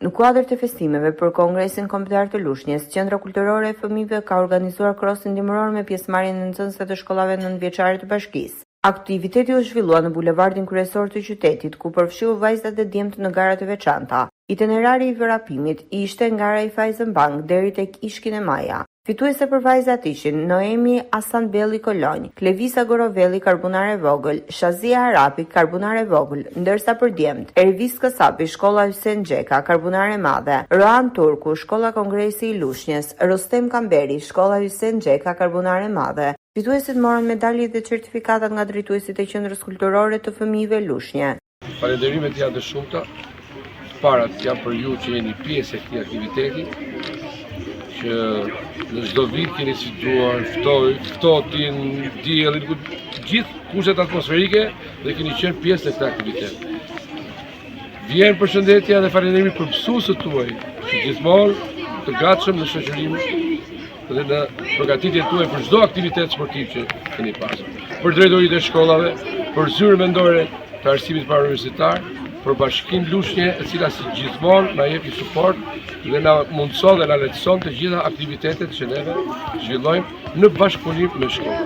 Në kuadër të festimeve për Kongresin Kombëtar të Lushnjës, Qendra Kulturore e Fëmijëve ka organizuar krosin dimëror me pjesëmarrjen e nxënësve të shkollave nëntëvjeçare të bashkisë. Aktiviteti u zhvillua në bulevardin kryesor të qytetit, ku përfshiu vajzat e djemtë në gara të veçanta. Itinerari i vrapimit ishte nga Raiffeisen Bank deri tek Ishkin e Maja. Fituese për vajzat ishin Noemi Asanbelli Kolonj, Klevisa Gorovelli Karbunare Vogël, Shazia Arapi Karbunare Vogël, ndërsa për djemt Ervis Kasapi Shkolla Hysen Xheka Karbunare Madhe, Roan Turku Shkolla Kongresi i Lushnjës, Rostem Kamberi Shkolla Hysen Xheka Karbunare Madhe. Fituesit morën medalje dhe certifikatat nga drejtuesit e Qendrës Kulturore të Fëmijëve Lushnjë. Falënderimet janë të shumta. Parat janë për ju që jeni pjesë e këtij aktiviteti, që në çdo vit keni situazuar ftohtin, diellin, gjithë kushtet atmosferike dhe keni qenë pjesë në këtë aktivitet. Vjen përshëndetja dhe falënderimi për mësuesët tuaj, që gjithmonë të gatshëm në shoqërim dhe në përgatitjen tuaj për çdo aktivitet sportiv që keni pasur. Për drejtoritë e shkollave, për zyrën mendore të arsimit parauniversitar, për Bashkinë Lushnjë, e cila si gjithmonë na jepi suport dhe na mundson dhe na lehtëson të gjitha aktivitetet që neve zhvillojmë në bashkëpunim me shkollën.